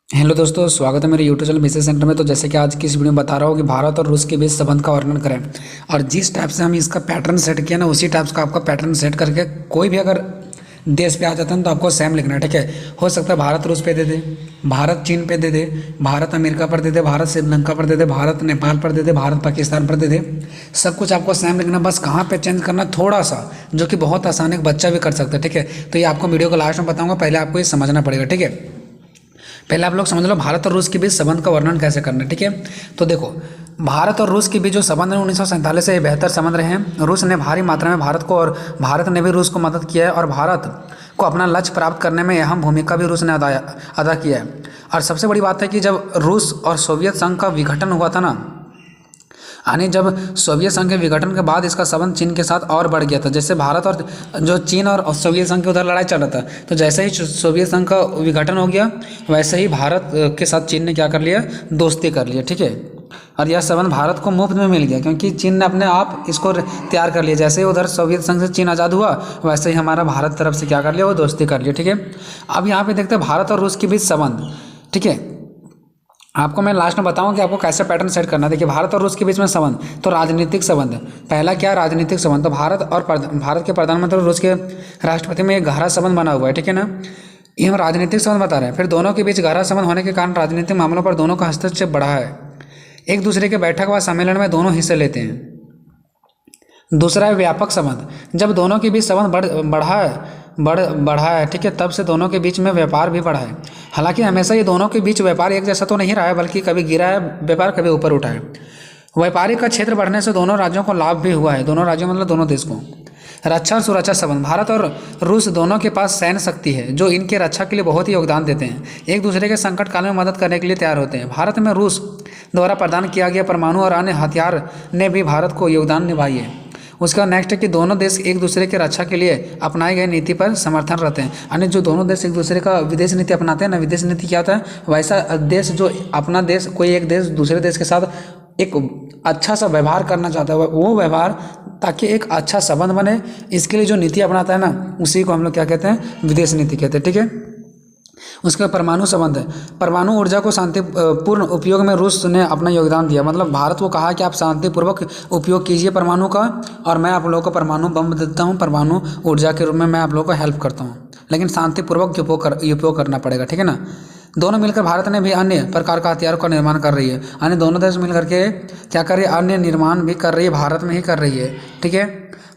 Hello दोस्तों, स्वागत है मेरे यूट्यूब चैनल बिजनेस सेंटर में। तो जैसे कि आज की इस वीडियो में बता रहा हूँ कि भारत और रूस के बीच संबंध का वर्णन करें। और जिस टाइप से हम इसका पैटर्न सेट किया ना, उसी टाइप का आपका पैटर्न सेट करके कोई भी अगर देश पे आ जाता है तो आपको सेम लिखना है, ठीक है। हो सकता है भारत रूस पे दे दे, भारत चीन पे दे दे, भारत अमेरिका पर दे दे, भारत श्रीलंका पर दे दे, भारत नेपाल पर दे दे, भारत पाकिस्तान पर दे दे। सब कुछ आपको सेम लिखना, बस कहाँ पे चेंज करना थोड़ा सा, जो कि बहुत आसान है, एक बच्चा भी कर सकता है, ठीक है। तो ये आपको वीडियो को लास्ट में बताऊंगा, पहले आपको ये समझना पड़ेगा, ठीक है। पहले आप लोग समझ लो भारत और रूस के बीच संबंध का वर्णन कैसे करना है, ठीक है। तो देखो, भारत और रूस के बीच जो संबंध है 1947 से बेहतर संबंध रहे हैं। रूस ने भारी मात्रा में भारत को और भारत ने भी रूस को मदद किया है, और भारत को अपना लक्ष्य प्राप्त करने में अहम भूमिका भी रूस ने अदा किया है। और सबसे बड़ी बात है कि जब रूस और सोवियत संघ का विघटन हुआ था ना, यानी जब सोवियत संघ के विघटन के बाद इसका संबंध चीन के साथ और बढ़ गया था। जैसे भारत और जो चीन और सोवियत संघ के उधर लड़ाई चल रहा था, तो जैसे ही सोवियत संघ का विघटन हो गया, वैसे ही भारत के साथ चीन ने क्या कर लिया, दोस्ती कर लिया, ठीक है। और यह संबंध भारत को मुफ्त में मिल गया, क्योंकि चीन ने अपने आप इसको तैयार कर लिया। जैसे ही उधर सोवियत संघ से चीन आज़ाद हुआ, वैसे ही हमारा भारत तरफ से क्या कर लिया, वो दोस्ती कर लिया, ठीक है। अब यहाँ पे देखते हैं भारत और रूस के बीच संबंध, ठीक है। आपको मैं लास्ट में बताऊं कि आपको कैसे पैटर्न सेट करना है। देखिए, भारत और रूस के बीच में संबंध, तो राजनीतिक संबंध। पहला क्या, राजनीतिक संबंध। तो भारत के प्रधानमंत्री और रूस के राष्ट्रपति में एक गहरा संबंध बना हुआ है, ठीक है ना। ये हम राजनीतिक संबंध बता रहे हैं। फिर दोनों के बीच गहरा संबंध होने के कारण राजनीतिक मामलों पर दोनों का हस्तक्षेप बढ़ा है। एक दूसरे के बैठक व सम्मेलन में दोनों हिस्से लेते हैं। दूसरा है व्यापक संबंध। जब दोनों के बीच संबंध बढ़ा है, ठीक है, तब से दोनों के बीच में व्यापार भी बढ़ा है। हालांकि हमेशा ये दोनों के बीच व्यापार एक जैसा तो नहीं रहा है, बल्कि कभी गिरा है व्यापार, कभी ऊपर उठा है। व्यापारिक का क्षेत्र बढ़ने से दोनों राज्यों को लाभ भी हुआ है, दोनों राज्यों मतलब दोनों देश को। रक्षा और सुरक्षा संबंध। भारत और रूस दोनों के पास सैन्य शक्ति है, जो इनके रक्षा के लिए बहुत ही योगदान देते हैं। एक दूसरे के संकट काल में मदद करने के लिए तैयार होते हैं। भारत में रूस द्वारा प्रदान किया गया परमाणु और अन्य हथियार ने भी भारत को योगदान निभाई है। उसका नेक्स्ट है कि दोनों देश एक दूसरे के रक्षा के लिए अपनाई गई नीति पर समर्थन रहते हैं। यानी जो दोनों देश एक दूसरे का विदेश नीति अपनाते हैं ना, विदेश नीति क्या होता है, वैसा देश जो अपना देश, कोई एक देश दूसरे देश के साथ एक अच्छा सा व्यवहार करना चाहता है, वो व्यवहार, ताकि एक अच्छा संबंध बने, इसके लिए जो नीति अपनाता है ना, उसी को हम लोग क्या कहते हैं, विदेश नीति कहते हैं, ठीक है। उसके परमाणु संबंध है। परमाणु ऊर्जा को शांतिपूर्ण उपयोग में रूस ने अपना योगदान दिया। मतलब भारत को कहा कि आप शांतिपूर्वक उपयोग कीजिए परमाणु का, और मैं आप लोगों को परमाणु बम देता हूँ, परमाणु ऊर्जा के रूप में मैं आप लोगों को हेल्प करता हूँ, लेकिन शांतिपूर्वक उपयोग करना पड़ेगा, ठीक है ना। दोनों मिलकर, भारत ने भी अन्य प्रकार का हथियारों का निर्माण कर रही है, यानी दोनों देश मिलकर के क्या कर रही है, अन्य निर्माण भी कर रही है, भारत में ही कर रही है, ठीक है।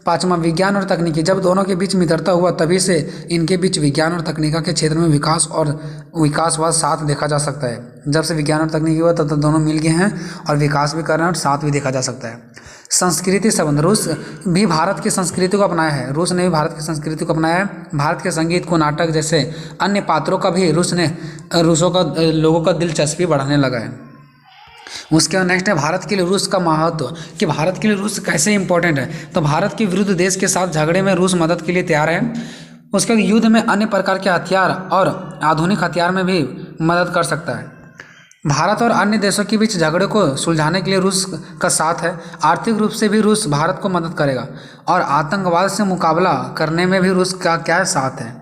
पांचवा, विज्ञान और तकनीकी। जब दोनों के बीच मित्रता हुआ, तभी से इनके बीच विज्ञान और तकनीका के क्षेत्र में विकासवाद साथ देखा जा सकता है। जब से विज्ञान और तकनीकी हुआ, तब तक दोनों मिल गए हैं और विकास भी कर रहे हैं, और साथ भी देखा जा सकता है। संस्कृति संबंध। रूस भी भारत की संस्कृति को अपनाया है, रूस ने भी भारत की संस्कृति को अपनाया है। भारत के संगीत को, नाटक जैसे अन्य पात्रों का भी रूसों का लोगों का दिलचस्पी बढ़ाने लगा है। उसके बाद नेक्स्ट है भारत के लिए रूस का महत्व, कि भारत के लिए रूस कैसे इंपॉर्टेंट है। तो भारत के विरुद्ध देश के साथ झगड़े में रूस मदद के लिए तैयार है। उसके बाद युद्ध में अन्य प्रकार के हथियार और आधुनिक हथियार में भी मदद कर सकता है। भारत और अन्य देशों के बीच झगड़े को सुलझाने के लिए रूस का साथ है। आर्थिक रूप से भी रूस भारत को मदद करेगा, और आतंकवाद से मुकाबला करने में भी रूस का क्या साथ है।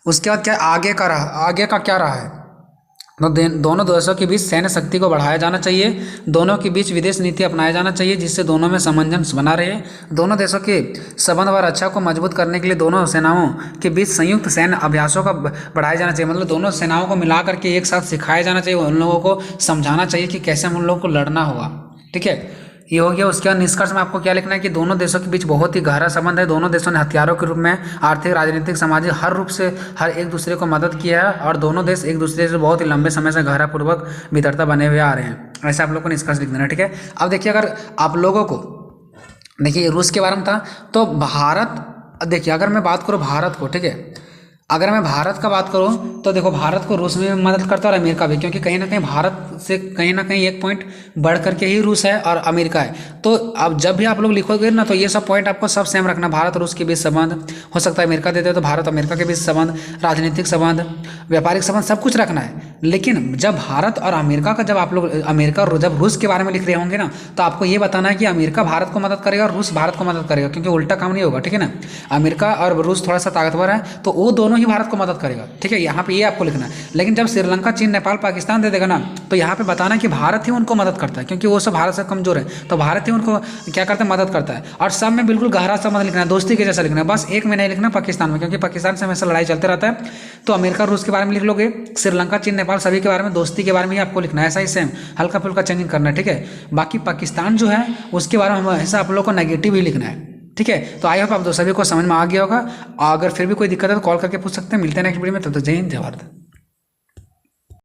उसके बाद क्या आगे का क्या रहा है। तो दोनों देशों के बीच सैन्य शक्ति को बढ़ाया जाना चाहिए। दोनों के बीच विदेश नीति अपनाया जाना चाहिए, जिससे दोनों में सामंजस्य बना रहे। दोनों देशों के संबंध व रक्षा को मजबूत करने के लिए दोनों सेनाओं के बीच संयुक्त सैन्य अभ्यासों का बढ़ाया जाना चाहिए। मतलब दोनों सेनाओं को मिला करके एक साथ सिखाया जाना चाहिए, उन लोगों को समझाना चाहिए कि कैसे हम उन लोगों को लड़ना होगा, ठीक है। ये हो गया। उसके बाद निष्कर्ष में आपको क्या लिखना है कि दोनों देशों के बीच बहुत ही गहरा संबंध है। दोनों देशों ने हथियारों के रूप में, आर्थिक, राजनीतिक, सामाजिक हर रूप से हर एक दूसरे को मदद किया है, और दोनों देश एक दूसरे से बहुत ही लंबे समय से गहरा पूर्वक मित्रता बने हुए आ रहे हैं। ऐसे आप लोग को निष्कर्ष लिख देना, ठीक है। अब देखिए, अगर आप लोगों को, देखिए रूस के बारे में था, तो भारत, देखिए अगर मैं बात करूँ भारत को, ठीक है, अगर मैं भारत का बात करूं, तो देखो भारत को रूस में मदद करता है और अमेरिका भी, क्योंकि कहीं ना कहीं भारत से कहीं ना कहीं एक पॉइंट बढ़ करके ही रूस है और अमेरिका है। तो अब जब भी आप लोग लिखोगे ना, तो ये सब पॉइंट आपको सब सेम रखना। भारत और रूस के बीच संबंध, हो सकता है अमेरिका देते हो तो भारत अमेरिका के बीच संबंध, राजनीतिक संबंध, व्यापारिक संबंध, सब कुछ रखना है। लेकिन जब भारत और अमेरिका का, जब आप लोग अमेरिका और जब रूस के बारे में लिख रहे होंगे ना, तो आपको ये बताना है कि अमेरिका भारत को मदद करेगा और रूस भारत को मदद करेगा, क्योंकि उल्टा काम नहीं होगा, ठीक है ना। अमेरिका और रूस थोड़ा सा ताकतवर है, तो वो दोनों दोनों ही भारत को मदद करेगा, ठीक है, यहाँ पे ये आपको लिखना है। लेकिन जब श्रीलंका, चीन, नेपाल, पाकिस्तान दे देगा ना, तो यहाँ पे बताना कि भारत ही उनको मदद करता है, क्योंकि वो सब भारत से कमजोर है, तो भारत ही उनको क्या करता है, मदद करता है। और सब में बिल्कुल गहरा संबंध लिखना है, दोस्ती के जैसा लिखना है, बस एक में नहीं लिखना पाकिस्तान में, क्योंकि पाकिस्तान से हमेशा लड़ाई चलते रहता है। तो अमेरिका, रूस के बारे में लिख लोगे, श्रीलंका, चीन, नेपाल सभी के बारे में, दोस्ती के बारे में ही आपको लिखना है, ऐसा ही सेम हल्का फुल्का चेंजिंग करना है, ठीक है। बाकी पाकिस्तान जो है उसके बारे में हमेशा आप लोग को नेगेटिव ही लिखना है, ठीक है। तो आई होप आप सभी को समझ में आ गया होगा। अगर फिर भी कोई दिक्कत है तो कॉल करके पूछ सकते हैं। मिलते हैं नेक्स्ट वीडियो में, तब तक जय हिंद, जय भारत।